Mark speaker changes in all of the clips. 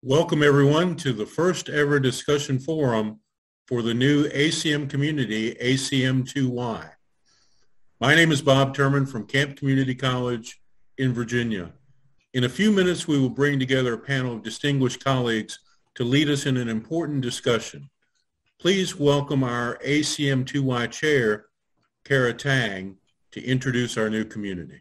Speaker 1: Welcome everyone to the first ever discussion forum for the new ACM community, ACM2Y. My name is Bob Turman from Camp Community College in Virginia. In a few minutes, we will bring together a panel of distinguished colleagues to lead us in an important discussion. Please welcome our ACM2Y chair, Kara Tang, to introduce our new community.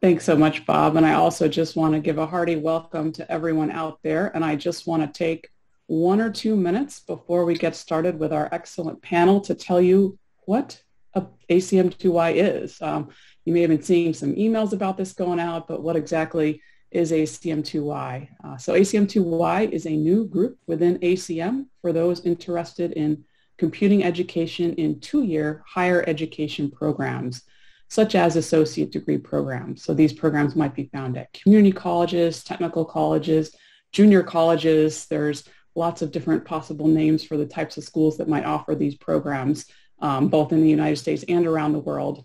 Speaker 2: Thanks so much, Bob. And I also just want to give a hearty welcome to everyone out there. And I just want to take 1 or 2 minutes before we get started with our excellent panel to tell you what ACM2Y is. You may have been seeing some emails about this going out, but what exactly is ACM2Y? So ACM2Y is a new group within ACM for those interested in computing education in 2-year higher education programs, such as associate degree programs. So these programs might be found at community colleges, technical colleges, junior colleges. There's lots of different possible names for the types of schools that might offer these programs, both in the United States and around the world.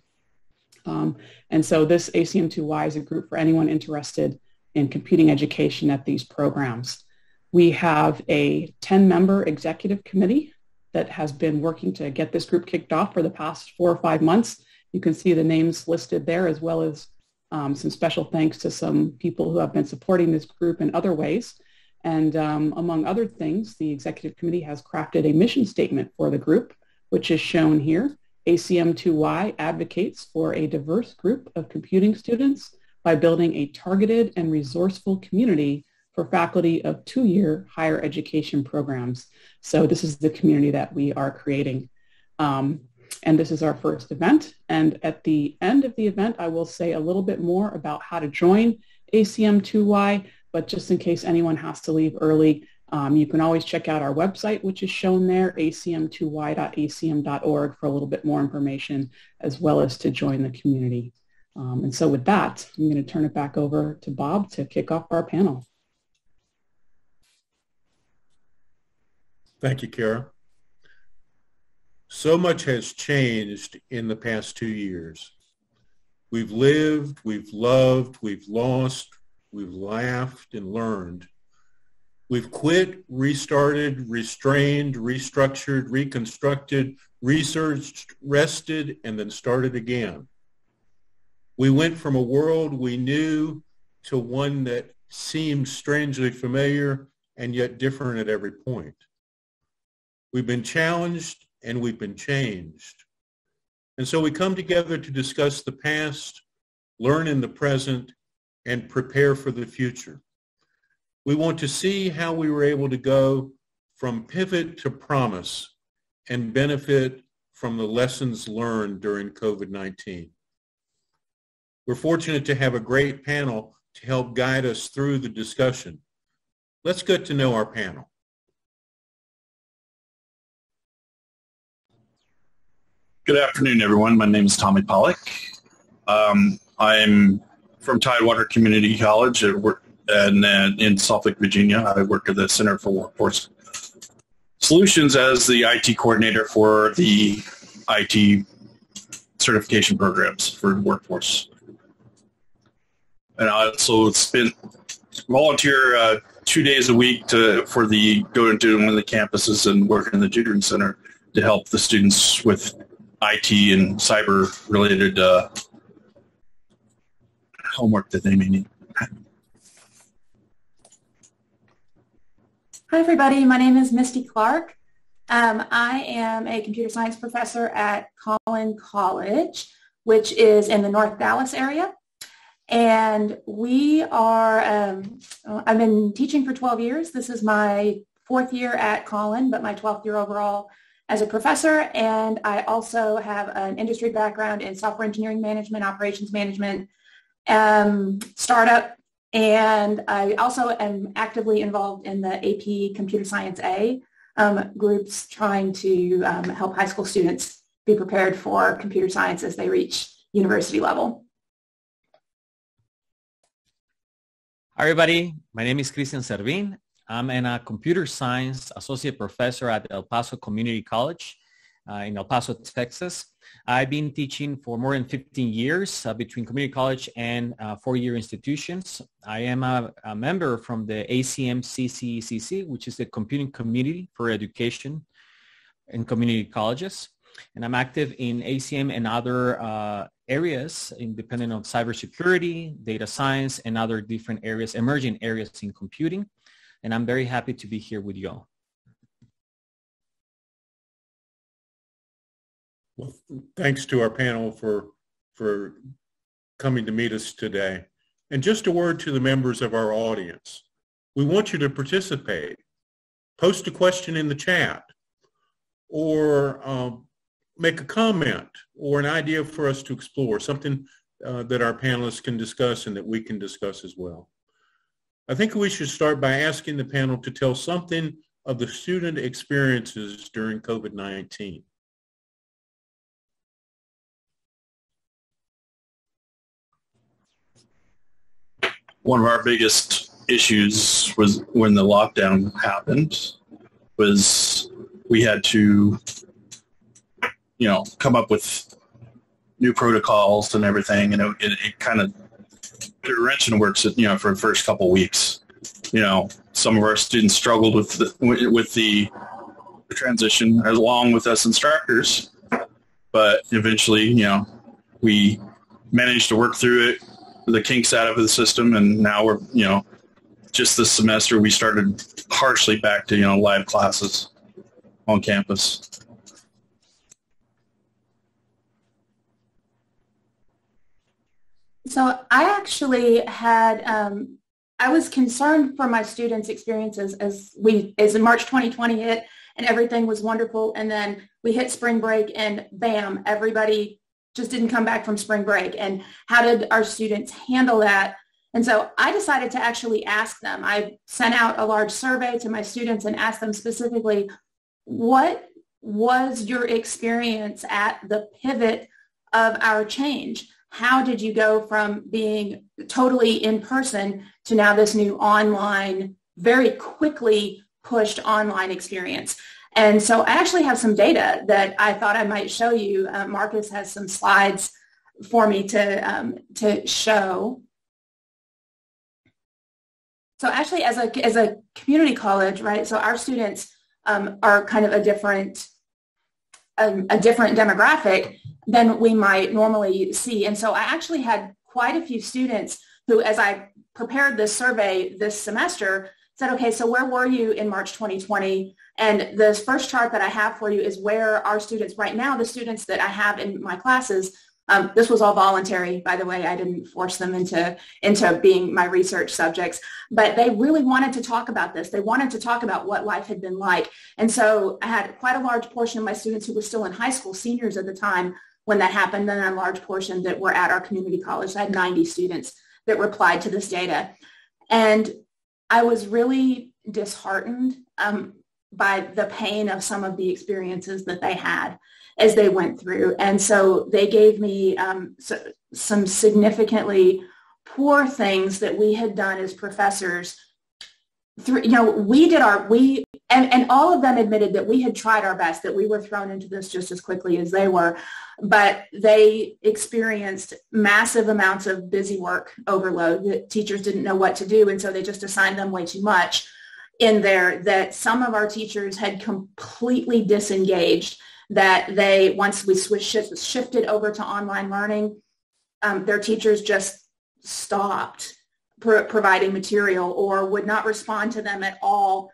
Speaker 2: And so this ACM2Y is a group for anyone interested in computing education at these programs. We have a 10-member executive committee that has been working to get this group kicked off for the past 4 or 5 months. You can see the names listed there, as well as some special thanks to some people who have been supporting this group in other ways. And among other things, the executive committee has crafted a mission statement for the group, which is shown here. ACM2Y advocates for a diverse group of computing students by building a targeted and resourceful community for faculty of 2-year higher education programs. So this is the community that we are creating. And this is our first event. And at the end of the event, I will say a little bit more about how to join ACM2Y, but just in case anyone has to leave early, you can always check out our website, which is shown there, acm2y.acm.org, for a little bit more information, as well as to join the community. And so with that, I'm going to turn it back over to Bob to kick off our panel.
Speaker 1: Thank you, Kara. So much has changed in the past 2 years. We've lived, we've loved, we've lost, we've laughed and learned. We've quit, restarted, restrained, restructured, reconstructed, researched, rested, and then started again. We went from a world we knew to one that seemed strangely familiar and yet different at every point. We've been challenged and we've been changed. And so we come together to discuss the past, learn in the present, and prepare for the future. We want to see how we were able to go from pivot to promise and benefit from the lessons learned during COVID-19. We're fortunate to have a great panel to help guide us through the discussion. Let's get to know our panel.
Speaker 3: Good afternoon, everyone. My name is Tommy Pollak. I'm from Tidewater Community College in Salt Lake, Virginia. I work at the Center for Workforce Solutions as the IT coordinator for the IT certification programs for workforce. And I also volunteer 2 days a week for the go into one of the campuses and work in the tutoring center to help the students with IT and cyber-related homework that they may need.
Speaker 4: Hi, everybody. My name is Misty Clark. I am a computer science professor at Collin College, which is in the North Dallas area. And we are, I've been teaching for 12 years. This is my 4th year at Collin, but my 12th year overall as a professor, and I also have an industry background in software engineering management, operations management, startup, and I also am actively involved in the AP Computer Science A groups trying to help high school students be prepared for computer science as they reach university level.
Speaker 5: Hi, everybody. My name is Cervin. I'm a computer science associate professor at El Paso Community College. in El Paso, Texas. I've been teaching for more than 15 years between community college and four-year institutions. I am a member from the ACM2Y, which is the Computing Community for Education in Community Colleges. And I'm active in ACM and other areas independent of cybersecurity, data science, and other different areas, emerging areas in computing. And I'm very happy to be here with you all.
Speaker 1: Well, thanks to our panel for coming to meet us today. And just a word to the members of our audience. We want you to participate. Post a question in the chat, or make a comment or an idea for us to explore, something that our panelists can discuss and that we can discuss as well. I think we should start by asking the panel to tell something of the student experiences during COVID-19.
Speaker 3: One of our biggest issues was when the lockdown happened, was we had to, come up with new protocols and everything, and it kind of threw a wrench in the works, for the first couple of weeks. Some of our students struggled with the transition along with us instructors, but eventually, we managed to work through it, the kinks out of the system, and now we're, just this semester we started harshly back to, live classes on campus.
Speaker 4: So I actually had, I was concerned for my students' experiences as in March 2020 hit and everything was wonderful. And then we hit spring break and bam, everybody just didn't come back from spring break. And how did our students handle that? And so I decided to actually ask them. I sent out a large survey to my students and asked them specifically, what was your experience at the pivot of our change? How did you go from being totally in person to now this new online, very quickly pushed online experience? And so I actually have some data that I thought I might show you. Marcus has some slides for me to show. So actually, as a community college, right? So our students are kind of a different demographic than we might normally see. And so I actually had quite a few students who, as I prepared this survey this semester, said, okay, so where were you in March 2020? And the first chart that I have for you is where our students right now, the students that I have in my classes, this was all voluntary, by the way. I didn't force them into being my research subjects, but they really wanted to talk about this. They wanted to talk about what life had been like. And so I had quite a large portion of my students who were still in high school, seniors at the time when that happened, and then a large portion that were at our community college. I had 90 students that replied to this data. And I was really disheartened by the pain of some of the experiences that they had as they went through. And so they gave me some significantly poor things that we had done as professors. And all of them admitted that we had tried our best, that we were thrown into this just as quickly as they were, but they experienced massive amounts of busy work overload that teachers didn't know what to do, and so they just assigned them way too much in there, that some of our teachers had completely disengaged, that they, once we shifted over to online learning, their teachers just stopped providing material or would not respond to them at all,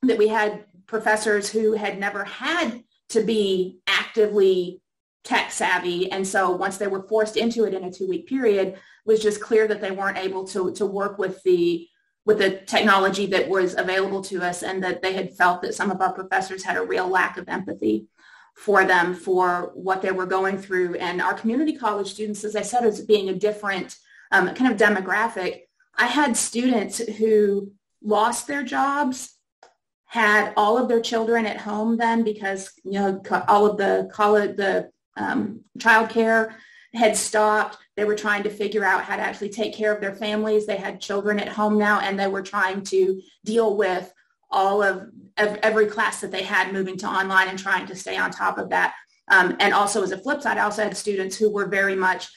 Speaker 4: that we had professors who had never had to be actively tech savvy. And so once they were forced into it in a 2-week period, it was just clear that they weren't able to work with the technology that was available to us, and that they had felt that some of our professors had a real lack of empathy for them, for what they were going through. And our community college students, as I said, as being a different kind of demographic, I had students who lost their jobs, had all of their children at home then because, all of the childcare had stopped. They were trying to figure out how to actually take care of their families. They had children at home now, and they were trying to deal with all of every class that they had moving to online and trying to stay on top of that. And also as a flip side, I also had students who were very much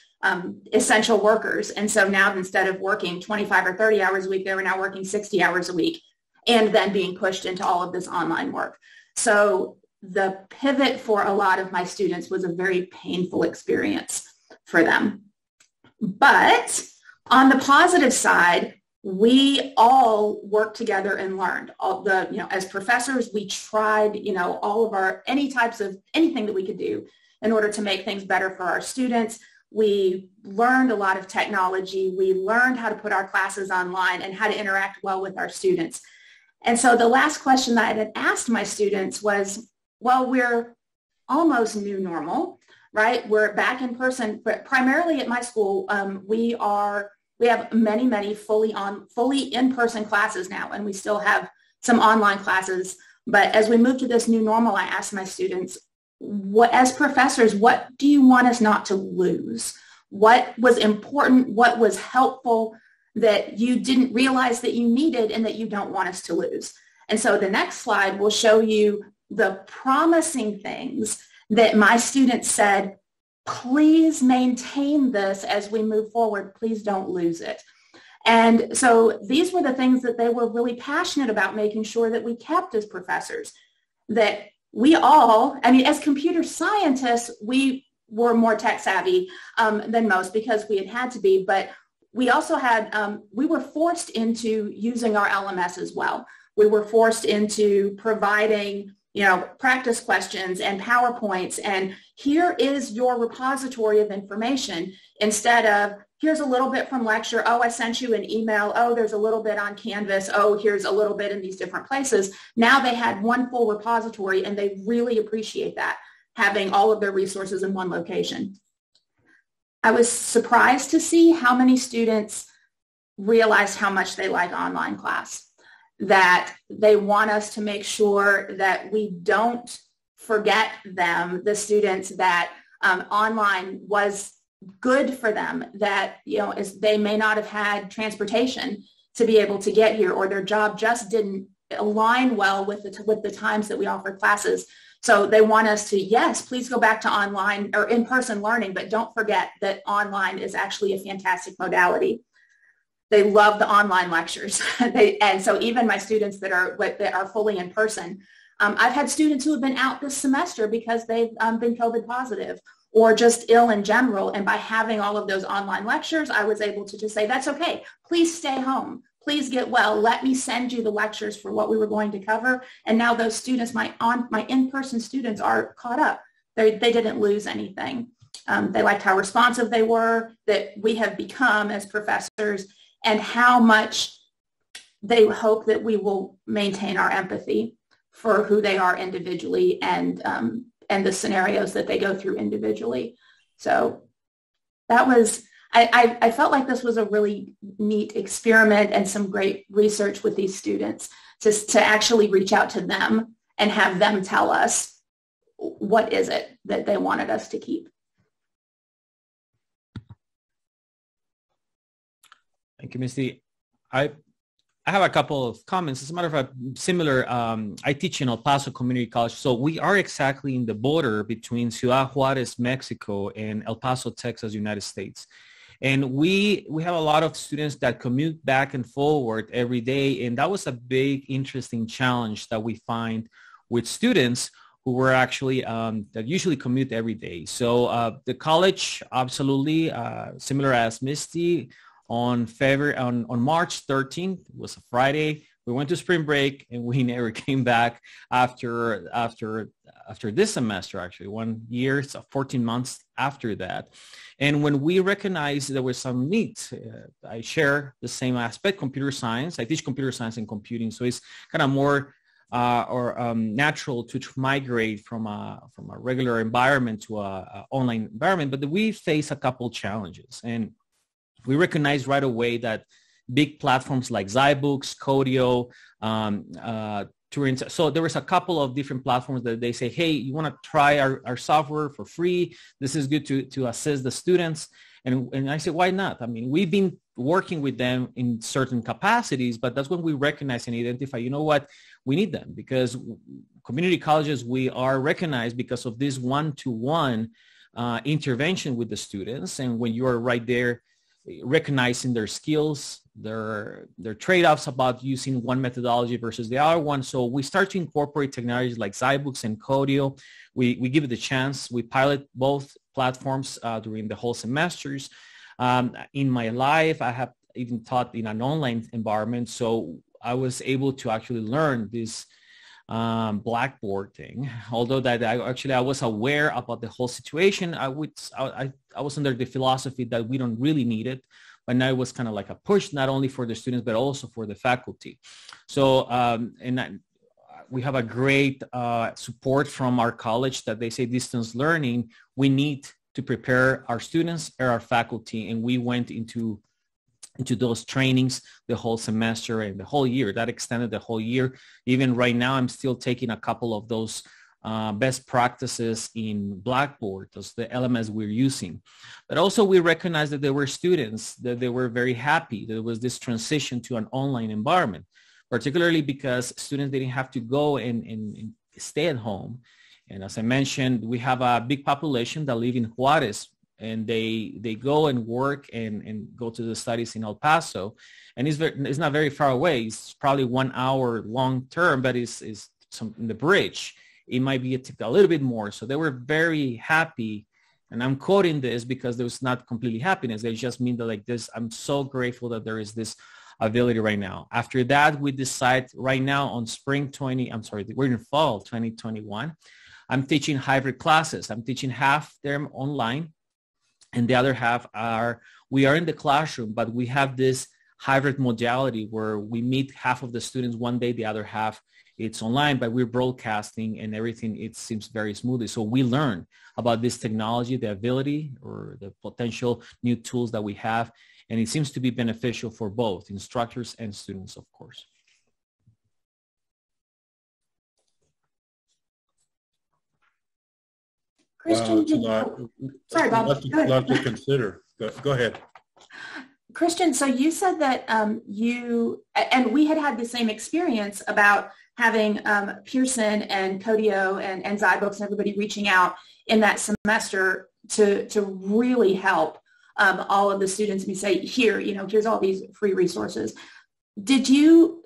Speaker 4: essential workers. And so now instead of working 25 or 30 hours a week, they were now working 60 hours a week and then being pushed into all of this online work. So the pivot for a lot of my students was a very painful experience for them. But on the positive side, we all worked together and learned. As professors, we tried, all of anything that we could do in order to make things better for our students. We learned a lot of technology. We learned how to put our classes online and how to interact well with our students. And so the last question that I had asked my students was, well, we're almost new normal, right? We're back in person, but primarily at my school, we have many fully in-person classes now, and we still have some online classes. But as we move to this new normal, I asked my students, as professors, what do you want us not to lose? What was important? What was helpful that you didn't realize that you needed and that you don't want us to lose? And so the next slide will show you the promising things that my students said, please maintain this as we move forward. Please don't lose it. And so these were the things that they were really passionate about making sure that we kept as professors, that we all, as computer scientists, we were more tech savvy than most because we had to be, but we also had, we were forced into using our LMS as well. We were forced into providing practice questions and PowerPoints, and here is your repository of information instead of here's a little bit from lecture. Oh, I sent you an email. Oh, there's a little bit on Canvas. Oh, here's a little bit in these different places. Now they had one full repository, and they really appreciate that, having all of their resources in one location. I was surprised to see how many students realized how much they like online class, that they want us to make sure that we don't forget them, the students, that online was good for them, that they may not have had transportation to be able to get here, or their job just didn't align well with the times that we offer classes. So they want us to, yes, please go back to online or in-person learning, but don't forget that online is actually a fantastic modality. They love the online lectures. And so even my students that are fully in person, I've had students who have been out this semester because they've been COVID positive or just ill in general. And by having all of those online lectures, I was able to just say, that's okay. Please stay home. Please get well. Let me send you the lectures for what we were going to cover. And now those students, my in-person students, are caught up. They didn't lose anything. They liked how responsive they were, that we have become as professors, and how much they hope that we will maintain our empathy for who they are individually and the scenarios that they go through individually. So that was, I felt like this was a really neat experiment and some great research with these students to actually reach out to them and have them tell us what is it that they wanted us to keep.
Speaker 5: Thank you, Misty. I have a couple of comments. As a matter of fact, similar, I teach in El Paso Community College. So we are exactly in the border between Ciudad Juarez, Mexico, and El Paso, Texas, United States. And we have a lot of students that commute back and forward every day. And that was a big, interesting challenge that we find with students who were actually, that usually commute every day. So the college, absolutely, similar as Misty, on March 13th, it was a Friday, we went to spring break and we never came back after this semester, actually 1 year, so 14 months after that. And when we recognized there was some needs, I share the same aspect, computer science. I teach computer science and computing, so it's kind of more natural to migrate from a regular environment to a online environment. But we face a couple challenges, and we recognize right away that big platforms like Zybooks, Codio, Turing. So there was a couple of different platforms that they say, hey, you want to try our software for free? This is good to assist the students. And I said, why not? I mean, we've been working with them in certain capacities, but that's when we recognize and identify, you know what, we need them, because community colleges, we are recognized because of this one-to-one intervention with the students. And when you are right there recognizing their skills, their trade-offs about using one methodology versus the other one. So we start to incorporate technologies like Zybooks and Codio. We give it a chance. We pilot both platforms during the whole semesters. In my life, I have even taught in an online environment. So I was able to actually learn this Blackboard thing. Although that I was aware about the whole situation, I was under the philosophy that we don't really need it. But now it was kind of like a push, not only for the students, but also for the faculty. So, we have a great support from our college that they say distance learning, we need to prepare our students and our faculty. And we went into those trainings the whole semester and the whole year. That extended the whole year. Even right now, I'm still taking a couple of those best practices in Blackboard, those the elements we're using. But also we recognize that there were students that they were very happy that there was this transition to an online environment, particularly because students didn't have to go and stay at home. And as I mentioned, we have a big population that live in Juarez, and they go and work and go to the studies in El Paso. And it's not very far away. It's probably 1 hour long term, but it's in the bridge. It might be a little bit more. So they were very happy. And I'm quoting this because there was not completely happiness. They just mean that like this, I'm so grateful that there is this ability right now. After that, we decide right now on we're in fall 2021. I'm teaching hybrid classes. I'm teaching half them online and the other half we are in the classroom, but we have this hybrid modality where we meet half of the students one day, the other half it's online, but we're broadcasting and everything, it seems very smoothly. So we learn about this technology, the ability or the potential new tools that we have. And it seems to be beneficial for both instructors and students, of course.
Speaker 4: Christian, sorry, Bob.
Speaker 1: Lot to consider. Go ahead.
Speaker 4: Christian, so you said that and we had the same experience about having Pearson and Codio and Zybooks and everybody reaching out in that semester to really help all of the students. We say, here's all these free resources. Did you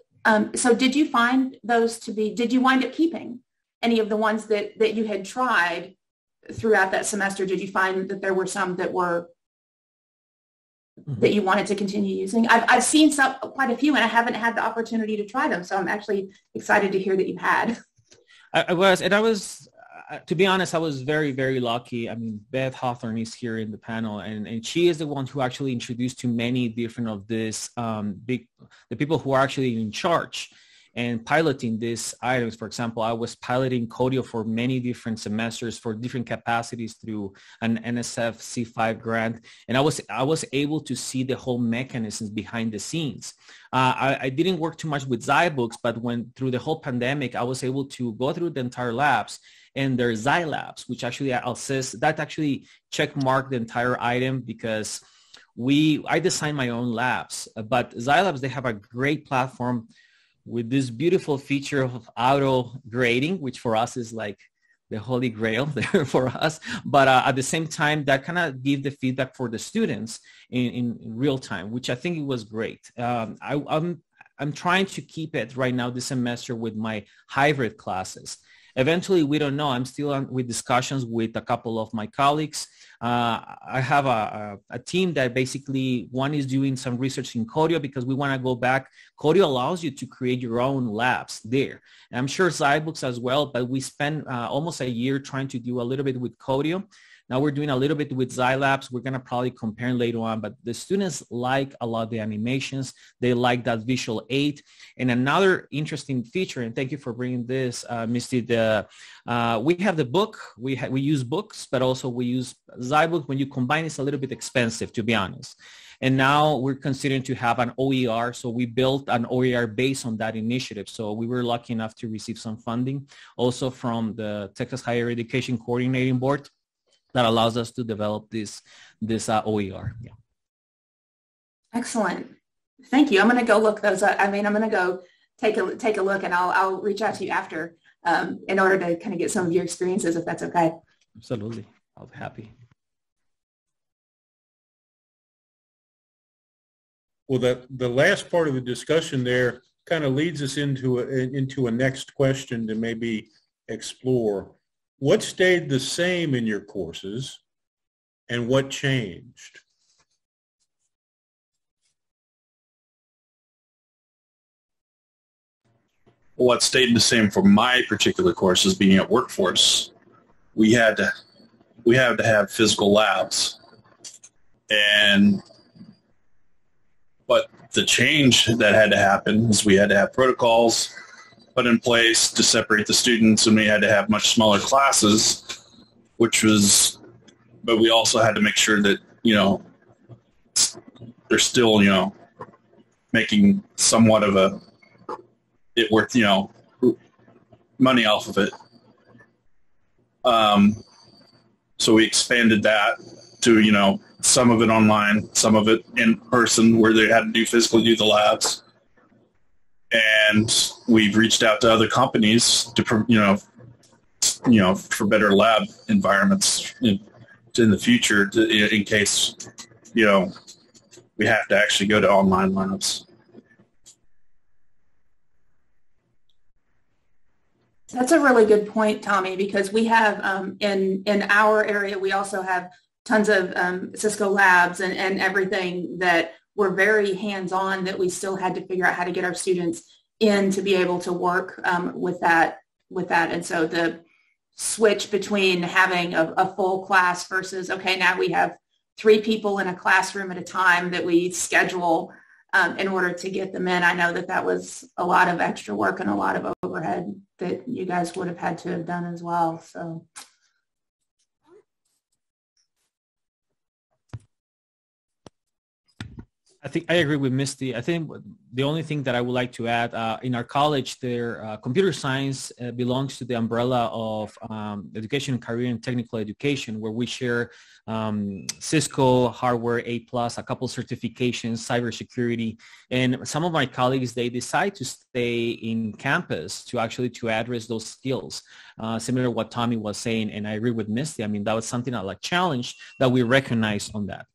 Speaker 4: find those did you wind up keeping any of the ones that you had tried throughout that semester? Did you find that there were some that were that you wanted to continue using? I've seen quite a few, and I haven't had the opportunity to try them. So I'm actually excited to hear that you had.
Speaker 5: I was, to be honest, I was very, very lucky. I mean, Beth Hawthorne is here in the panel, and she is the one who actually introduced to many different of this, the people who are actually in charge and piloting these items. For example, I was piloting Codio for many different semesters for different capacities through an NSF C5 grant. And I was able to see the whole mechanisms behind the scenes. I didn't work too much with Zybooks, but through the whole pandemic, I was able to go through the entire labs, and there's Zy Labs, which actually I'll say that actually check mark the entire item because I designed my own labs, but Zy Labs, they have a great platform with this beautiful feature of auto grading, which for us is like the holy grail there for us. But at the same time, that kind of give the feedback for the students in real time, which I think it was great. I'm trying to keep it right now this semester with my hybrid classes. Eventually, we don't know. I'm still with discussions with a couple of my colleagues. I have a team that basically one is doing some research in Codio because we want to go back. Codio allows you to create your own labs there. And I'm sure Zybooks as well, but we spent almost a year trying to do a little bit with Codio. Now we're doing a little bit with Zy Labs. We're going to probably compare later on, but the students like a lot of the animations. They like that visual aid. And another interesting feature, and thank you for bringing this, Misty, we have the book. We use books, but also we use Zybook. When you combine, it's a little bit expensive, to be honest. And now we're considering to have an OER. So we built an OER based on that initiative. So we were lucky enough to receive some funding also from the Texas Higher Education Coordinating Board. that allows us to develop this OER. Yeah.
Speaker 4: Excellent. Thank you. I'm going to go look those up. I'm going to go take a look, and I'll reach out to you after in order to kind of get some of your experiences, if that's okay.
Speaker 5: Absolutely. I'll be happy.
Speaker 1: Well, the last part of the discussion there kind of leads us into a next question to maybe explore. What stayed the same in your courses and what changed?
Speaker 3: What stayed the same for my particular course is being at workforce. We had to have physical labs, but the change that had to happen is we had to have protocols put in place to separate the students, and we had to have much smaller classes, but we also had to make sure that, they're still, making somewhat of it worth, money off of it. So we expanded that to, some of it online, some of it in person where they had to physically do the labs. And we've reached out to other companies to, for better lab environments in the future in case, we have to actually go to online labs.
Speaker 4: That's a really good point, Tommy, because we have in our area, we also have tons of Cisco labs and everything that were very hands-on, that we still had to figure out how to get our students in to be able to work with that. And so the switch between having a full class versus, okay, now we have 3 people in a classroom at a time that we schedule in order to get them in. I know that was a lot of extra work and a lot of overhead that you guys would have had to have done as well. So.
Speaker 5: I think I agree with Misty. I think the only thing that I would like to add, in our college, computer science belongs to the umbrella of education, career, and technical education, where we share Cisco hardware A+, a couple certifications, cybersecurity, and some of my colleagues, they decide to stay in campus to address those skills, similar to what Tommy was saying, and I agree with Misty. I mean, that was something I challenged that we recognize on that.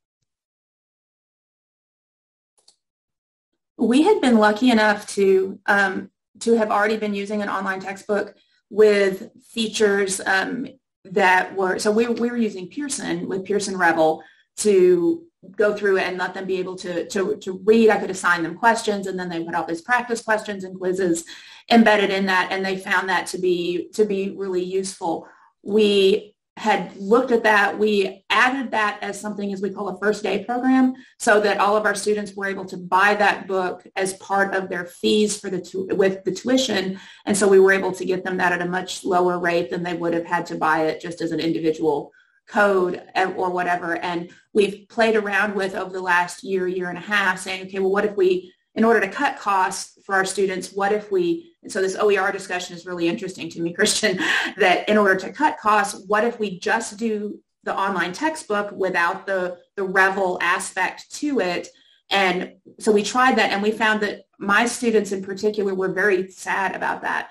Speaker 4: We had been lucky enough to have already been using an online textbook with features that were, so we were using Pearson with Pearson Rebel to go through and let them be able to read. I could assign them questions, and then they would have these practice questions and quizzes embedded in that, and they found that to be really useful. We had looked at that. We added that as something as we call a first day program, so that all of our students were able to buy that book as part of their fees for with the tuition. And so we were able to get them that at a much lower rate than they would have had to buy it just as an individual code or whatever. And we've played around with over the last year and a half saying, okay, well, what if we, in order to cut costs for our students, what if we, and so this OER discussion is really interesting to me, Christian, that in order to cut costs, what if we just do the online textbook without the Revel aspect to it? And so we tried that, and we found that my students in particular were very sad about that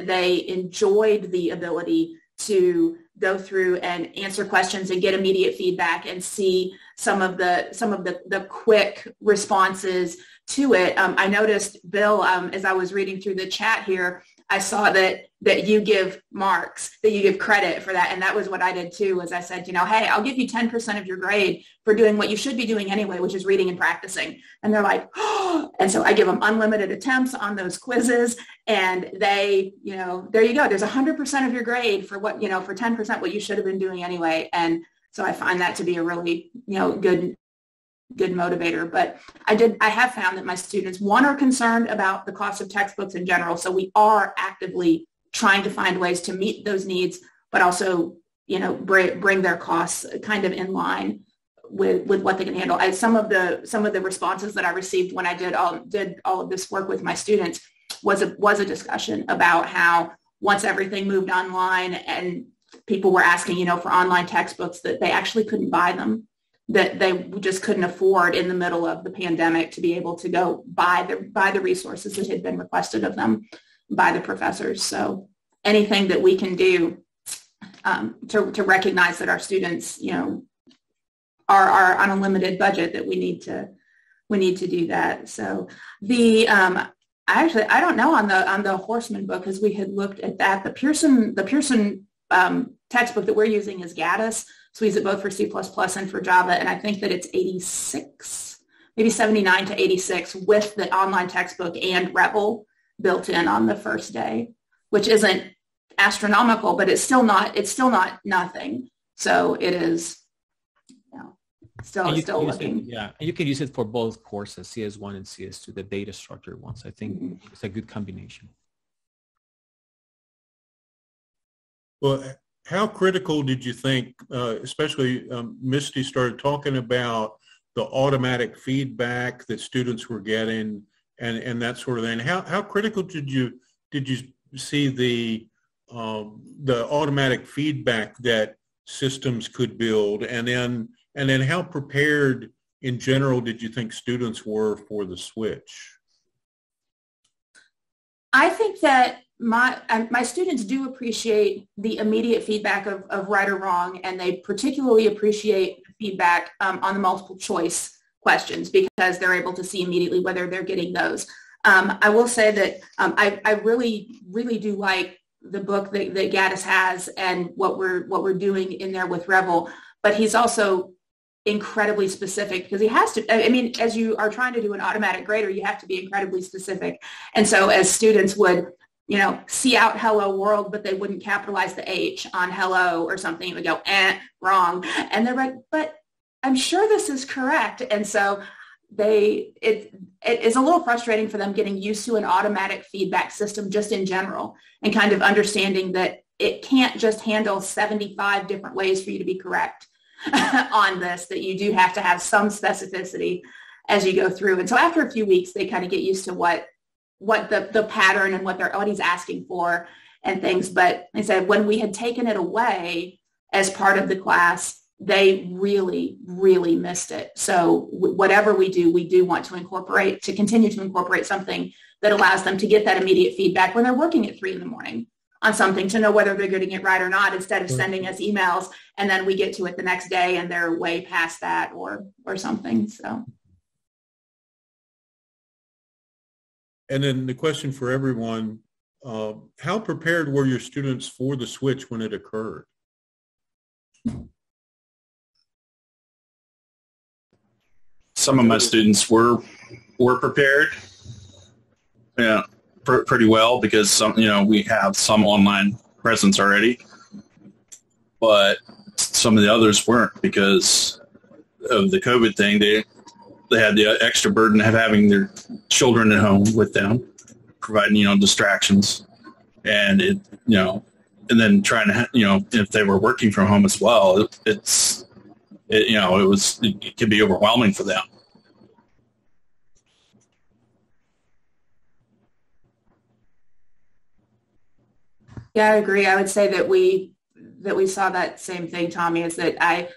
Speaker 4: they enjoyed the ability to go through and answer questions and get immediate feedback and see some of the quick responses to it. I noticed, Bill, as I was reading through the chat here, I saw that you give marks, that you give credit for that. And that was what I did too, was I said, hey, I'll give you 10% of your grade for doing what you should be doing anyway, which is reading and practicing. And they're like, oh, and so I give them unlimited attempts on those quizzes, and they, there you go. There's 100% of your grade for what, for 10% what you should have been doing anyway. And so I find that to be a really, good motivator. But I have found that my students, one, are concerned about the cost of textbooks in general. So we are actively trying to find ways to meet those needs, but also, bring their costs kind of in line with what they can handle. Some of the responses that I received when I did all of this work with my students was a discussion about how once everything moved online and people were asking, for online textbooks that they actually couldn't buy them, that they just couldn't afford in the middle of the pandemic to be able to go buy the resources that had been requested of them by the professors. So anything that we can do to recognize that our students, are on a limited budget, that we need to do that. So the I don't know on the Horseman book, because we had looked at that. The Pearson textbook that we're using is Gaddis. So we use it both for C++ and for Java. And I think that it's 86, maybe 79 to 86 with the online textbook and Rebel built in on the first day, which isn't astronomical, but it's still not nothing. So it is, still looking.
Speaker 5: And you can use it for both courses, CS1 and CS2, the data structure ones. I think it's a good combination.
Speaker 1: Well, how critical did you think, especially Misty started talking about the automatic feedback that students were getting and that sort of thing? How critical did you see the automatic feedback that systems could build, and then how prepared in general did you think students were for the switch?
Speaker 4: I think that my students do appreciate the immediate feedback of right or wrong, and they particularly appreciate feedback on the multiple choice questions, because they're able to see immediately whether they're getting those. I will say that I really, really do like the book that Gaddis has and what we're doing in there with Rebel, but he's also incredibly specific, because he has to, as you are trying to do an automatic grader, you have to be incredibly specific. And so as students would, see out hello world, but they wouldn't capitalize the H on hello or something, it would go, wrong. And they're like, but I'm sure this is correct. And so it is a little frustrating for them getting used to an automatic feedback system just in general, and kind of understanding that it can't just handle 75 different ways for you to be correct on this, that you do have to have some specificity as you go through. And so after a few weeks, they kind of get used to what the pattern and what he's asking for and things. But I said, when we had taken it away as part of the class, they really, really missed it. So whatever we do want to continue to incorporate something that allows them to get that immediate feedback when they're working at 3 a.m. on something, to know whether they're getting it right or not, instead of sending us emails and then we get to it the next day and they're way past that or something. So.
Speaker 1: And then the question for everyone, how prepared were your students for the switch when it occurred?
Speaker 3: Some of my students were prepared, pretty well, because we have some online presence already, but some of the others weren't, because of the COVID thing. They had the extra burden of having their children at home with them, providing distractions, and and then trying to if they were working from home as well, it could be overwhelming for them.
Speaker 4: Yeah, I agree. I would say that we saw that same thing, Tommy, is that I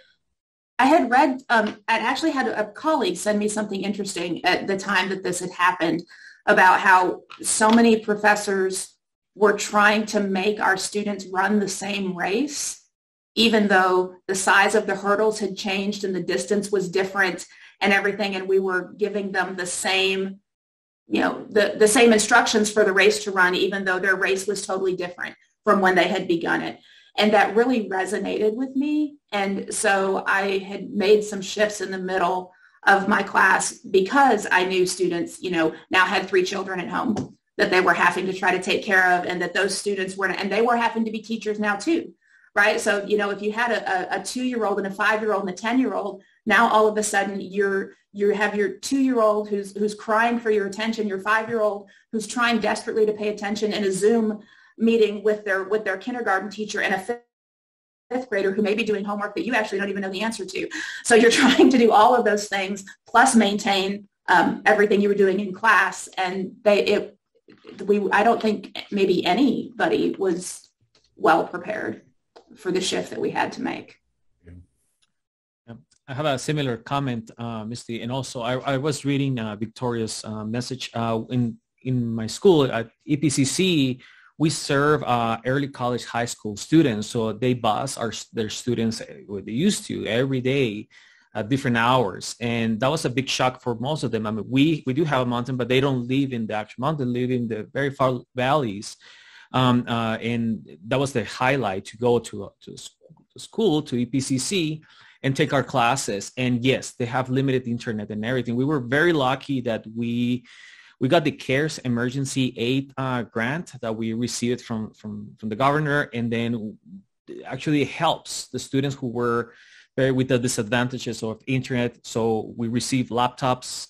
Speaker 4: had read, I actually had a colleague send me something interesting at the time that this had happened, about how so many professors were trying to make our students run the same race, even though the size of the hurdles had changed and the distance was different and everything, and we were giving them the same, the same instructions for the race to run, even though their race was totally different from when they had begun it. And that really resonated with me. And so I had made some shifts in the middle of my class, because I knew students, now had 3 children at home that they were having to try to take care of, and that those students and they were having to be teachers now too, right? So, if you had a 2-year-old and a 5-year-old and a 10-year-old, now all of a sudden you have your 2-year-old who's crying for your attention, your 5-year-old who's trying desperately to pay attention in a Zoom meeting with their kindergarten teacher, and a 5th grader who may be doing homework that you actually don't even know the answer to. So you're trying to do all of those things, plus maintain everything you were doing in class. And I don't think maybe anybody was well prepared for the shift that we had to make.
Speaker 5: I have a similar comment, Misty, and also I was reading Victoria's message in my school at EPCC. We serve early college high school students, so they bus their students what they used to every day at different hours, and that was a big shock for most of them. I mean, we do have a mountain, but they don't live in the actual mountain; live in the very far valleys, and that was the highlight to go to school to EPCC and take our classes. And yes, they have limited internet and everything. We were very lucky that we got the CARES emergency aid grant that we received from the governor, and then actually it helps the students who were with the disadvantages of internet. So we received laptops,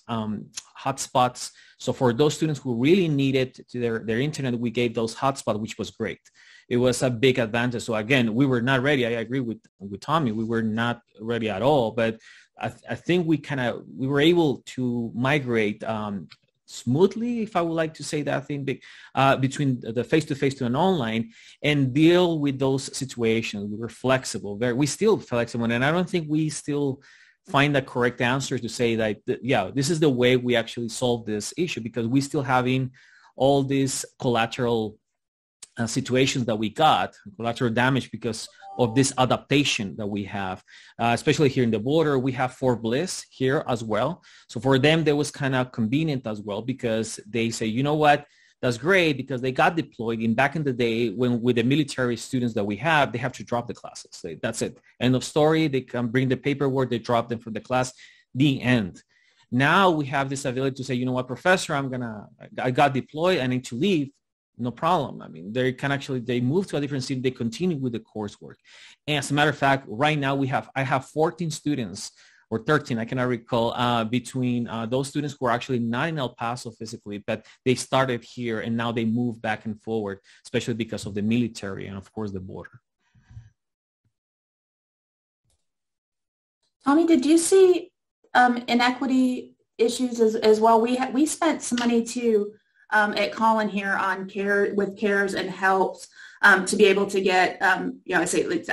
Speaker 5: hotspots. So for those students who really needed their internet, we gave those hotspots, which was great. It was a big advantage. So again, we were not ready. I agree with Tommy. We were not ready at all. But I think we were able to migrate smoothly, if I would like to say that thing, between the face-to-face to an online and deal with those situations. We were flexible. We still flexible. And I don't think we still find the correct answer to say that, yeah, this is the way we actually solve this issue, because we still having all these collateral situations that we got, collateral damage, because of this adaptation that we have, especially here in the border. We have Fort Bliss here as well. So for them, that was kind of convenient as well, because they say, you know what, that's great, because they got deployed. In back in the day, when with the military students that we have, they have to drop the classes. That's it. End of story. They can bring the paperwork, they drop them from the class, the end. Now we have this ability to say, you know what, professor, I got deployed, I need to leave. No problem. I mean, they move to a different city, they continue with the coursework. And as a matter of fact, right now I have 14 students or 13, I cannot recall, between those students who are actually not in El Paso physically, but they started here and now they move back and forward, especially because of the military and of course the border.
Speaker 4: Tommy, did you see inequity issues as well? We spent some money too at Collin here on CARES and helps to be able to get, I say like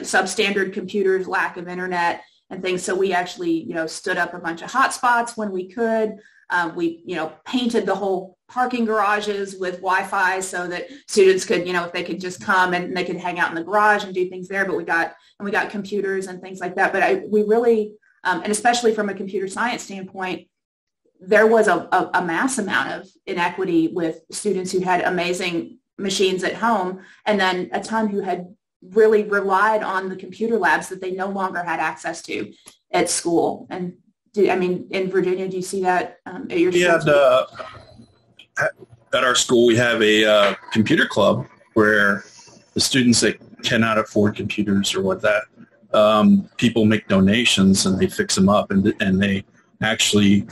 Speaker 4: substandard computers, lack of internet and things. So we actually, stood up a bunch of hotspots when we could. We, painted the whole parking garages with Wi-Fi so that students could, if they could just come and they could hang out in the garage and do things there. But we got computers and things like that. But we really, and especially from a computer science standpoint, there was a mass amount of inequity with students who had amazing machines at home, and then a ton who had really relied on the computer labs that they no longer had access to at school. And in Virginia, do you see that at your school?
Speaker 3: At our school, we have a computer club where the students that cannot afford computers or people make donations and they fix them up, and they actually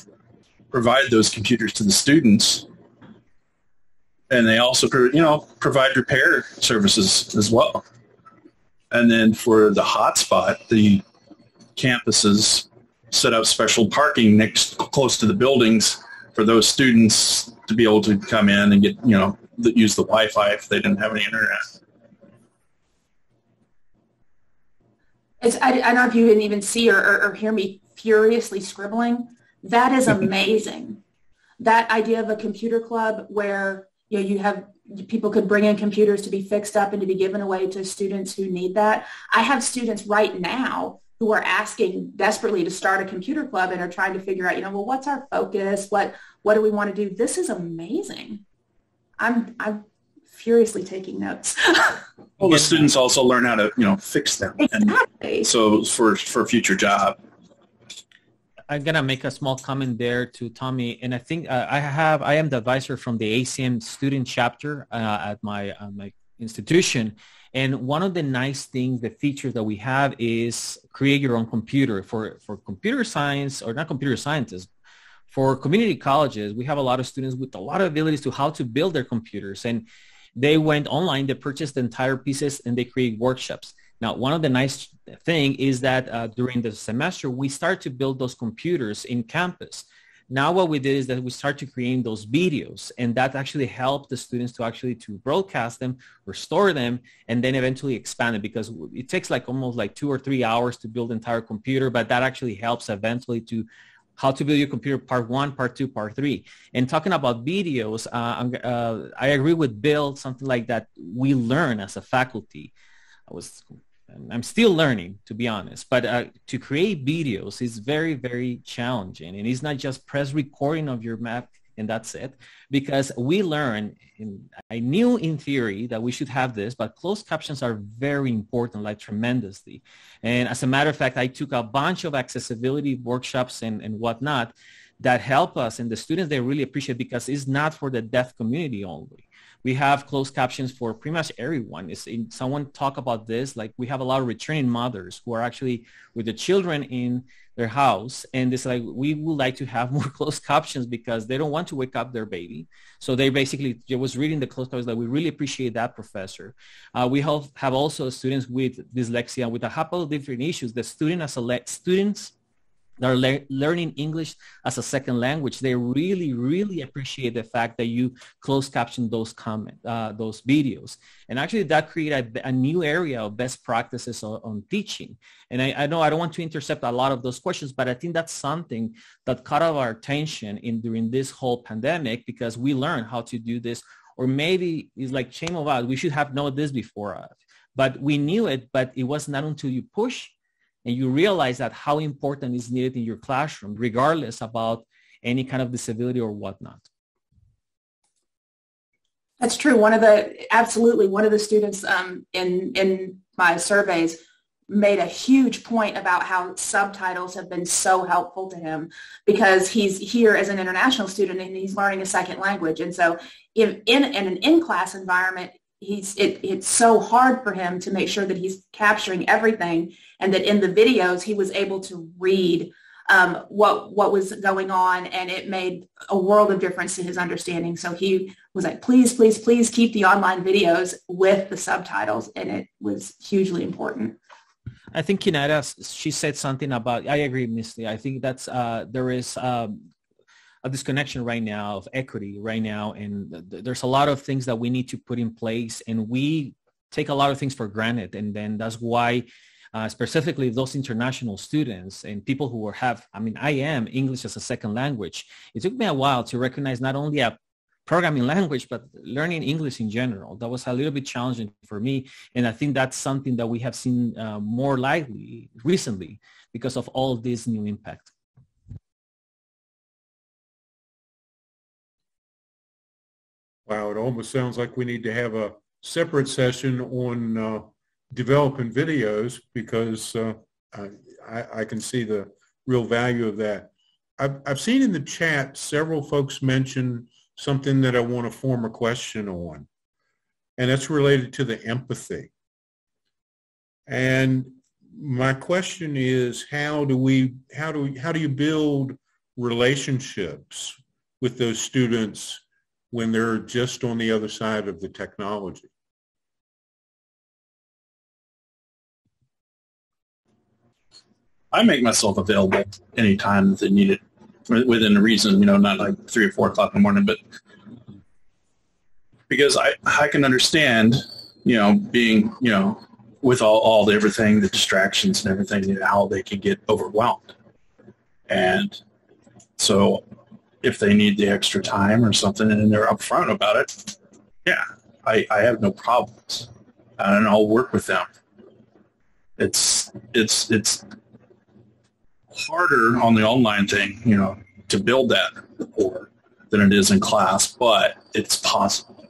Speaker 3: provide those computers to the students, and they also provide repair services as well. And then for the hotspot, the campuses set up special parking close to the buildings for those students to be able to come in and get use the Wi-Fi if they didn't have any internet.
Speaker 4: I don't know if you didn't even see or hear me furiously scribbling. That is amazing. That idea of a computer club where you have people could bring in computers to be fixed up and to be given away to students who need that. I have students right now who are asking desperately to start a computer club and are trying to figure out, what's our focus? What do we want to do? This is amazing. I'm furiously taking notes.
Speaker 3: Well, the students also learn how to, fix them.
Speaker 4: Exactly.
Speaker 3: And so for a future job.
Speaker 5: I'm gonna make a small comment there to Tommy, and I think I am the advisor from the ACM student chapter at my institution, and one of the nice things, the features that we have is create your own computer for computer science, or not computer scientists. For community colleges, we have a lot of students with a lot of abilities to how to build their computers, and they went online, they purchased the entire pieces, and they create workshops. Now, one of the nice thing is that during the semester, we start to build those computers in campus. Now what we did is that we start to create those videos, and that actually helped the students to broadcast them, restore them, and then eventually expand it, because it takes like almost like 2 or 3 hours to build an entire computer, but that actually helps eventually to how to build your computer part 1, part 2, part 3. And talking about videos, I agree with Bill, something like that we learn as a faculty. I'm still learning, to be honest, but to create videos is very, very challenging. And it's not just press recording of your map and that's it, because we learn, I knew in theory that we should have this, but closed captions are very important, like tremendously. And as a matter of fact, I took a bunch of accessibility workshops and whatnot that help us, and the students, they really appreciate, because it's not for the deaf community only. We have closed captions for pretty much everyone. Someone talk about this, like we have a lot of returning mothers who are actually with the children in their house, and it's like, we would like to have more closed captions because they don't want to wake up their baby. So they was reading the closed captions, like, we really appreciate that, professor. We have also students with dyslexia with a couple of different issues. The students that are learning English as a second language, they really, really appreciate the fact that you closed caption those those videos. And actually that created a new area of best practices on teaching. And I know I don't want to intercept a lot of those questions, but I think that's something that caught our attention during this whole pandemic, because we learned how to do this, or maybe it's like, shame of us, we should have known this before. But we knew it, but it was not until you push and you realize that how important is needed in your classroom, regardless about any kind of disability or whatnot.
Speaker 4: That's true. Absolutely. One of the students in my surveys made a huge point about how subtitles have been so helpful to him, because he's here as an international student and he's learning a second language. And so in an in-class environment, it's so hard for him to make sure that he's capturing everything, and that in the videos he was able to read what was going on, and it made a world of difference to his understanding. So he was like, please, please, please keep the online videos with the subtitles, and it was hugely important.
Speaker 5: I think Kinara, she said something about, I agree, Misty. I think that's there is a disconnection right now of equity right now. And there's a lot of things that we need to put in place, and we take a lot of things for granted. And then that's why specifically those international students and people who I am English as a second language. It took me a while to recognize not only a programming language, but learning English in general. That was a little bit challenging for me. And I think that's something that we have seen more likely recently because of all this new impact.
Speaker 1: Wow, it almost sounds like we need to have a separate session on developing videos, because I can see the real value of that. I've seen in the chat several folks mention something that I want to form a question on, and that's related to the empathy. And my question is, how do you build relationships with those students when they're just on the other side of the technology?
Speaker 3: I make myself available anytime that they need it, within a reason, not like 3 or 4 o'clock in the morning, but because I can understand, being, with all the everything, the distractions and everything, how they can get overwhelmed. And so if they need the extra time or something and they're upfront about it, yeah, I have no problems, and I'll work with them. It's harder on the online thing, to build that rapport than it is in class, but it's possible.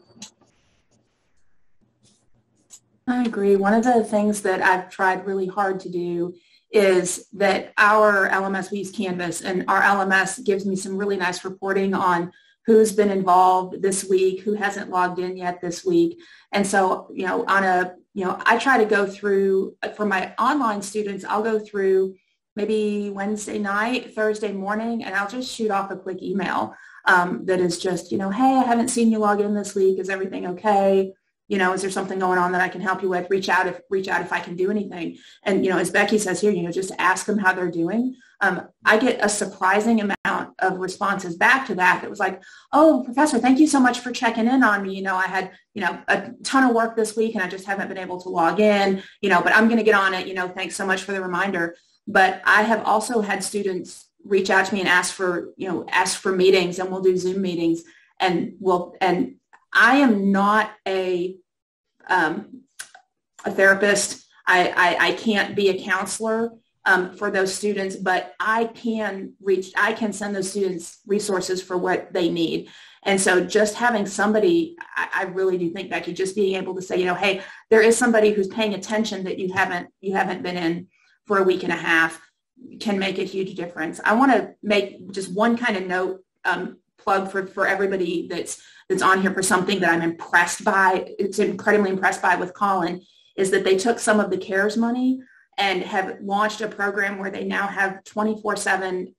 Speaker 4: I agree. One of the things that I've tried really hard to do is that our LMS, we use Canvas, and our LMS gives me some really nice reporting on who's been involved this week, who hasn't logged in yet this week. And so, I try to go through, for my online students, I'll go through maybe Wednesday night, Thursday morning, and I'll just shoot off a quick email that is just, hey, I haven't seen you log in this week. Is everything okay? is there something going on that I can help you with? Reach out if I can do anything. And, as Becky says here, just ask them how they're doing. I get a surprising amount of responses back to that. It was like, oh, Professor, thank you so much for checking in on me. I had, a ton of work this week and I just haven't been able to log in, but I'm going to get on it. Thanks so much for the reminder. But I have also had students reach out to me and ask for meetings, and we'll do Zoom meetings, and I am not a therapist. I can't be a counselor for those students, but I can send those students resources for what they need. And so just having somebody, I really do think, Becky, just being able to say, hey, there is somebody who's paying attention that you haven't been in for a week and a half, can make a huge difference. I want to make just one kind of note, plug for everybody that's on here for something that I'm impressed by. It's incredibly impressed by with Colin, is that they took some of the CARES money and have launched a program where they now have 24/7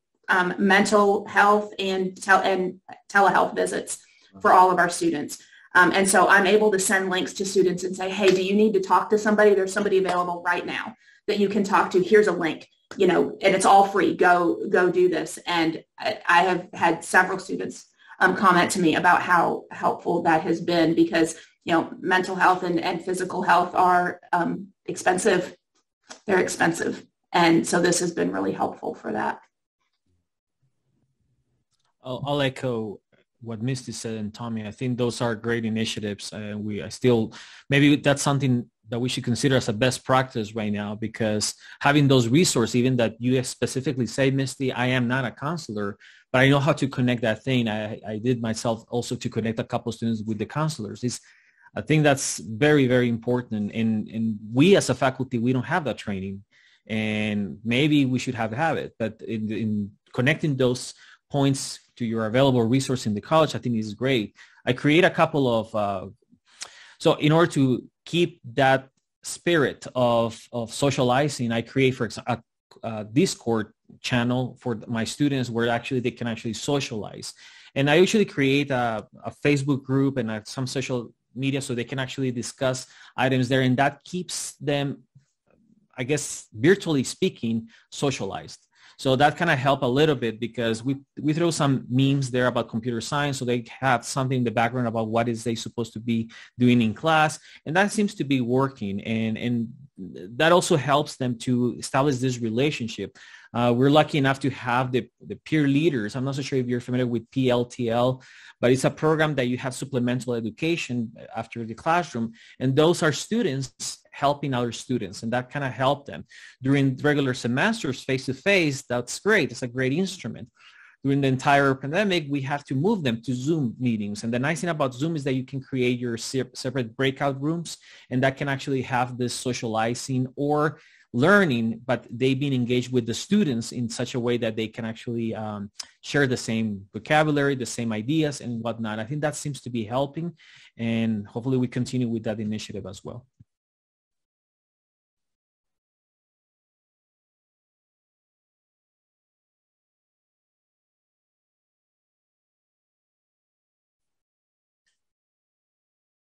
Speaker 4: mental health and telehealth visits for all of our students. And so I'm able to send links to students and say, hey, do you need to talk to somebody? There's somebody available right now that you can talk to. Here's a link, and it's all free. Go do this. And I have had several students comment to me about how helpful that has been, because, mental health and physical health are expensive. They're expensive. And so this has been really helpful for that.
Speaker 5: I'll echo what Misty said, and Tommy. I think those are great initiatives. Maybe that's something that we should consider as a best practice right now, because having those resources, even that you specifically say, Misty, I am not a counselor, but I know how to connect that thing. I did myself also to connect a couple of students with the counselors. I think that's very, very important. And we as a faculty, we don't have that training, and maybe we should have it. But in connecting those points to your available resource in the college, I think is great. I create a couple of, so in order to keep that spirit of socializing, I create, for example, a Discord channel for my students where they can socialize. And I usually create a Facebook group and some social media so they can actually discuss items there. And that keeps them, I guess, virtually speaking, socialized. So that kind of help a little bit, because we throw some memes there about computer science, so they have something in the background about what is they supposed to be doing in class, and that seems to be working, and that also helps them to establish this relationship. We're lucky enough to have the peer leaders. I'm not so sure if you're familiar with PLTL, but it's a program that you have supplemental education after the classroom, and those are students helping other students, and that kind of helped them. During regular semesters, face-to-face, that's great. It's a great instrument. During the entire pandemic, we have to move them to Zoom meetings. And the nice thing about Zoom is that you can create your separate breakout rooms, and that can actually have this socializing or learning, but they being engaged with the students in such a way that they can actually share the same vocabulary, the same ideas and whatnot. I think that seems to be helping, and hopefully we continue with that initiative as well.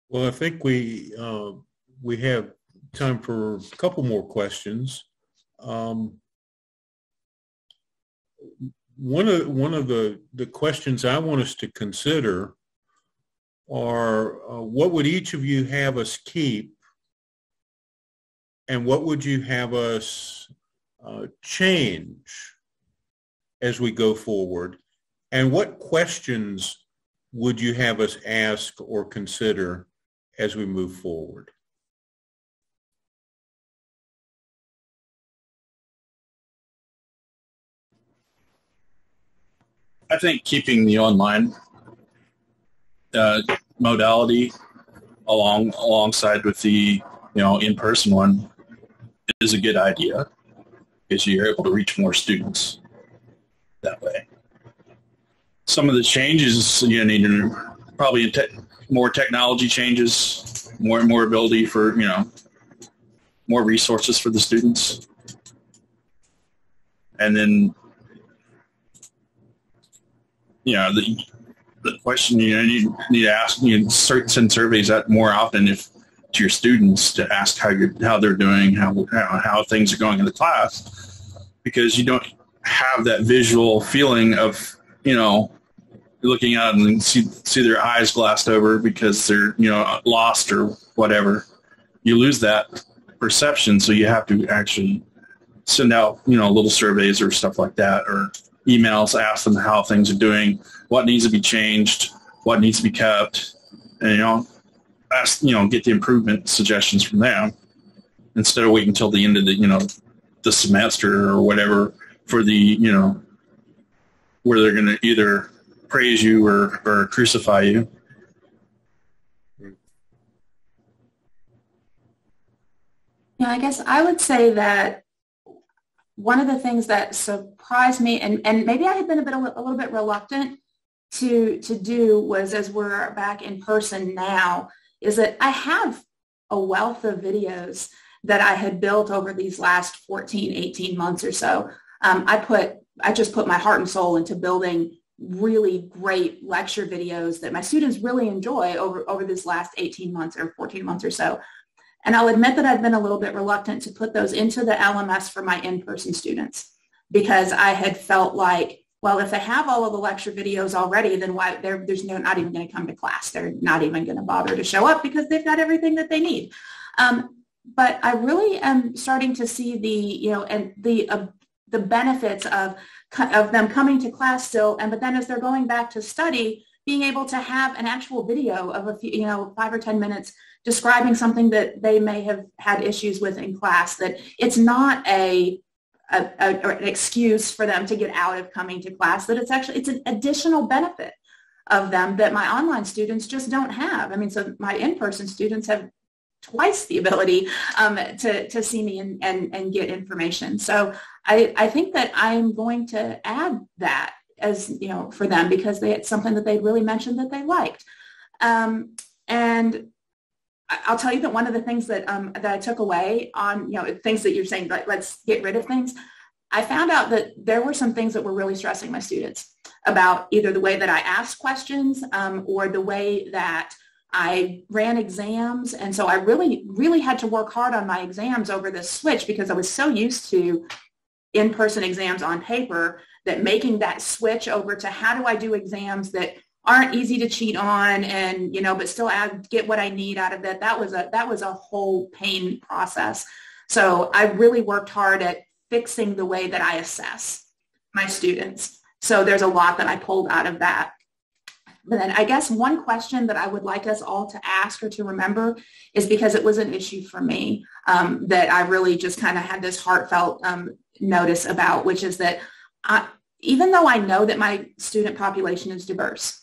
Speaker 1: Well, I think we have time for a couple more questions. One of the questions I want us to consider are what would each of you have us keep, and what would you have us change as we go forward, and what questions would you have us ask or consider as we move forward?
Speaker 3: I think keeping the online modality alongside with the in-person one is a good idea, because you're able to reach more students that way. Some of the changes need probably more technology changes, more ability for more resources for the students, and then the question you need to ask, send surveys out more often if to your students to ask how they're doing, how things are going in the class, because you don't have that visual feeling of, looking out and see their eyes glassed over because they're, lost or whatever. You lose that perception, so you have to actually send out, little surveys or stuff like that, or emails, ask them how things are doing, what needs to be changed, what needs to be kept, and, get the improvement suggestions from them instead of waiting until the end of the semester or whatever for the, where they're going to either praise you or crucify you.
Speaker 4: Yeah, I guess I would say that one of the things that surprised me, and maybe I had been a little bit reluctant to do, was, as we're back in person now, is that I have a wealth of videos that I had built over these last 14, 18 months or so. I just put my heart and soul into building really great lecture videos that my students really enjoy over this last 18 months or 14 months or so. And I'll admit that I've been a little bit reluctant to put those into the LMS for my in-person students, because I had felt like, well, if they have all of the lecture videos already, then why there's not even going to come to class. They're not even going to bother to show up because they've got everything that they need. But I really am starting to see the benefits of them coming to class still, but then as they're going back to study, being able to have an actual video of a few, 5 or 10 minutes describing something that they may have had issues with in class, that it's not an excuse for them to get out of coming to class, that it's an additional benefit of them that my online students just don't have. I mean, so my in-person students have twice the ability to see me and get information. So I think that I'm going to add that as, for them, because it's something that they really mentioned that they liked. And I'll tell you that one of the things that I took away on, things that you're saying, like, let's get rid of things. I found out that there were some things that were really stressing my students about either the way that I asked questions or the way that I ran exams. And so I really, really had to work hard on my exams over this switch, because I was so used to in-person exams on paper that making that switch over to how do I do exams that aren't easy to cheat on and, but still get what I need out of it. That was a whole pain process. So I really worked hard at fixing the way that I assess my students. So there's a lot that I pulled out of that. But then I guess one question that I would like us all to ask or to remember is, because it was an issue for me that I really just kind of had this heartfelt notice about, which is that even though I know that my student population is diverse,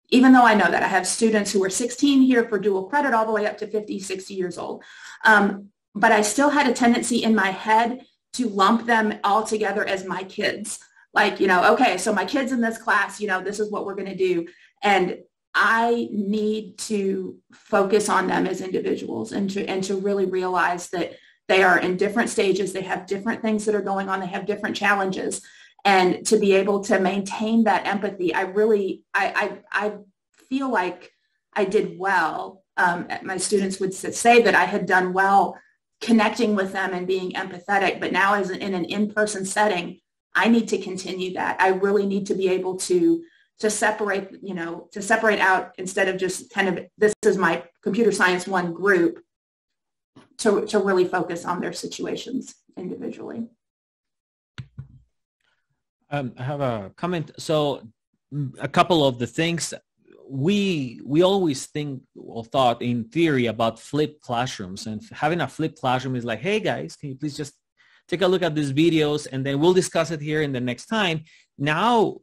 Speaker 4: even though I know that I have students who are 16 here for dual credit all the way up to 50, 60 years old, but I still had a tendency in my head to lump them all together as my kids. Like, okay, so my kids in this class, this is what we're going to do. And I need to focus on them as individuals and to really realize that they are in different stages. They have different things that are going on. They have different challenges. And to be able to maintain that empathy, I feel like I did well. My students would say that I had done well connecting with them and being empathetic. But now, as in an in-person setting, I need to continue that. I really need to be able to separate, to separate out, instead of just kind of, this is my computer science 1 group, to really focus on their situations individually.
Speaker 5: I have a comment. So a couple of the things we always think or thought in theory about flipped classrooms, and having a flipped classroom is like, hey guys, can you please just take a look at these videos and then we'll discuss it here in the next time. Now,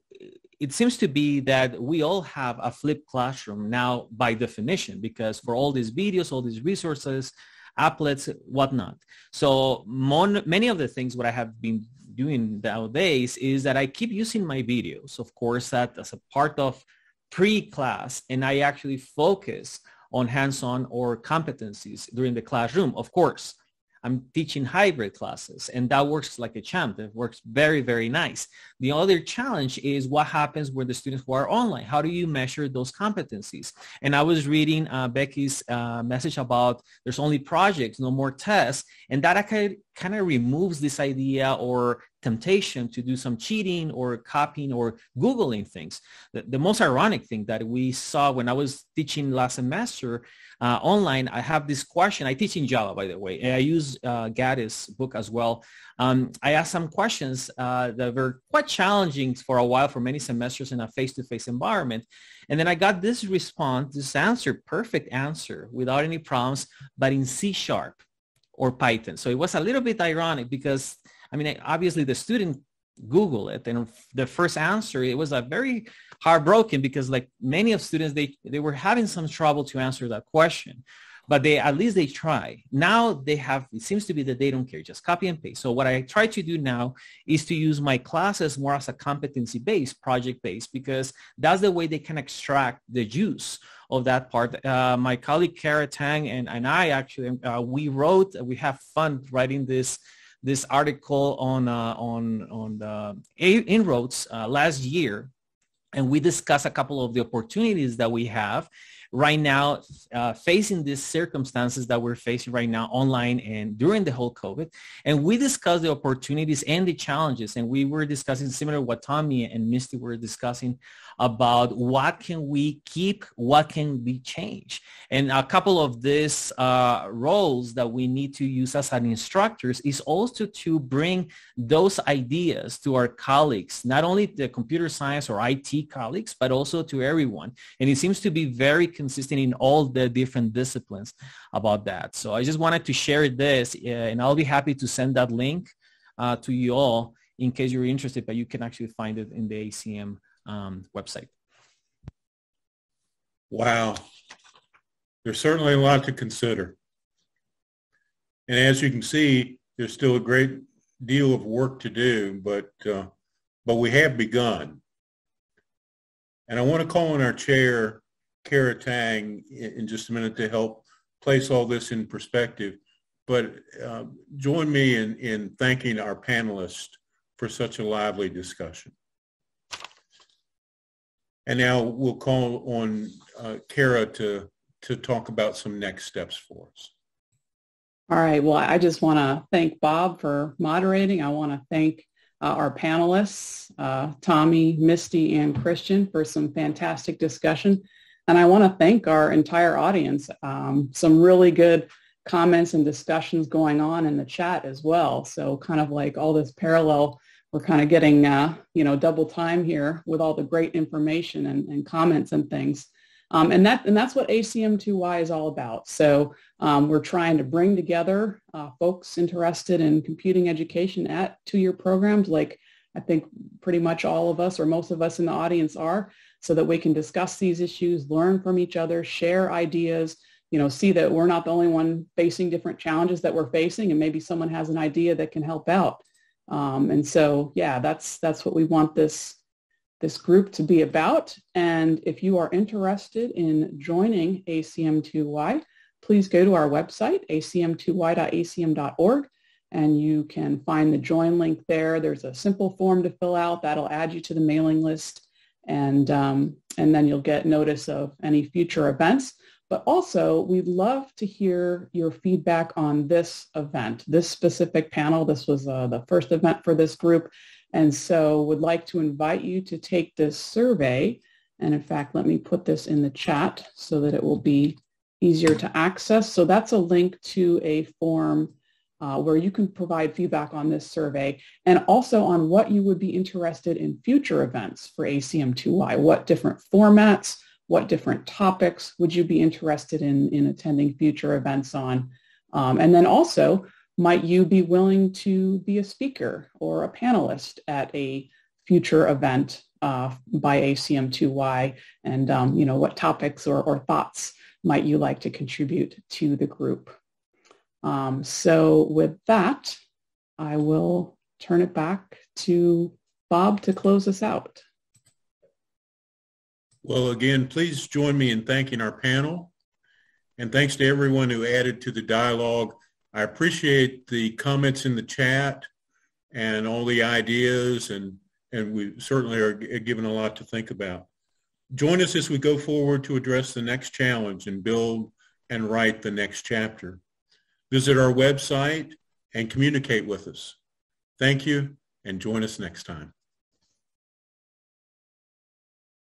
Speaker 5: it seems to be that we all have a flipped classroom now by definition, because for all these videos, all these resources, applets, whatnot. So many of the things what I have been doing nowadays is that I keep using my videos, of course, that as a part of pre-class, and I actually focus on hands-on or competencies during the classroom. Of course, I'm teaching hybrid classes, and that works like a champ. It works very, very nice. The other challenge is what happens with the students who are online. How do you measure those competencies? And I was reading Becky's message about there's only projects, no more tests, and that kind of removes this idea or temptation to do some cheating or copying or Googling things. The most ironic thing that we saw when I was teaching last semester online, I have this question. I teach in Java, by the way, and I use Gaddis' book as well. I asked some questions that were quite challenging for a while for many semesters in a face-to-face environment. And then I got this response, this answer, perfect answer without any problems, but in C# or Python. So it was a little bit ironic because, I mean, obviously the student Google it, and the first answer, it was a very heartbroken because like many of students, they were having some trouble to answer that question, but at least they try. Now it seems to be that they don't care, just copy and paste. So what I try to do now is to use my classes more as a competency-based, project-based, because that's the way they can extract the juice of that part. My colleague Kara Tang and I actually, we have fun writing this article on the inroads last year, and we discussed a couple of the opportunities that we have right now facing these circumstances that we're facing right now online and during the whole COVID. And we discussed the opportunities and the challenges. And we were discussing similar to what Tommy and Misty were discussing about what can we keep, what can be changed. And a couple of these roles that we need to use as an instructors is also to bring those ideas to our colleagues, not only the computer science or IT colleagues, but also to everyone. And it seems to be very consistent in all the different disciplines about that. So I just wanted to share this, and I'll be happy to send that link to you all in case you're interested, but you can actually find it in the ACM website.
Speaker 1: Wow. There's certainly a lot to consider. And as you can see, there's still a great deal of work to do, but we have begun. And I want to call on our chair, Kara Tang, in just a minute to help place all this in perspective. But join me in thanking our panelists for such a lively discussion. And now we'll call on Kara to talk about some next steps for us.
Speaker 2: All right. Well, I just want to thank Bob for moderating. I want to thank our panelists, Tommy, Misty, and Christian, for some fantastic discussion. And I want to thank our entire audience. Some really good comments and discussions going on in the chat as well. So kind of like all this parallel, we're kind of getting, double time here with all the great information and comments and things. And that's what ACM2Y is all about. So we're trying to bring together folks interested in computing education at two-year programs, like I think pretty much all of us or most of us in the audience are, so that we can discuss these issues, learn from each other, share ideas, see that we're not the only one facing different challenges that we're facing, and maybe someone has an idea that can help out. And so, yeah, that's what we want this group to be about. And if you are interested in joining ACM2Y, please go to our website, acm2y.acm.org, and you can find the join link there. There's a simple form to fill out that'll add you to the mailing list, and then you'll get notice of any future events. But also, we'd love to hear your feedback on this event, this specific panel. This was the first event for this group. And so would like to invite you to take this survey. And in fact, let me put this in the chat so that it will be easier to access. So that's a link to a form where you can provide feedback on this survey, and also on what you would be interested in future events for ACM2Y. What different formats, what different topics would you be interested in attending future events on? And then also, might you be willing to be a speaker or a panelist at a future event by ACM2Y? And, what topics or thoughts might you like to contribute to the group? So with that, I will turn it back to Bob to close us out.
Speaker 1: Well, again, please join me in thanking our panel. And thanks to everyone who added to the dialogue. I appreciate the comments in the chat and all the ideas, and we certainly are given a lot to think about. Join us as we go forward to address the next challenge and build and write the next chapter. Visit our website and communicate with us. Thank you, and join us next time.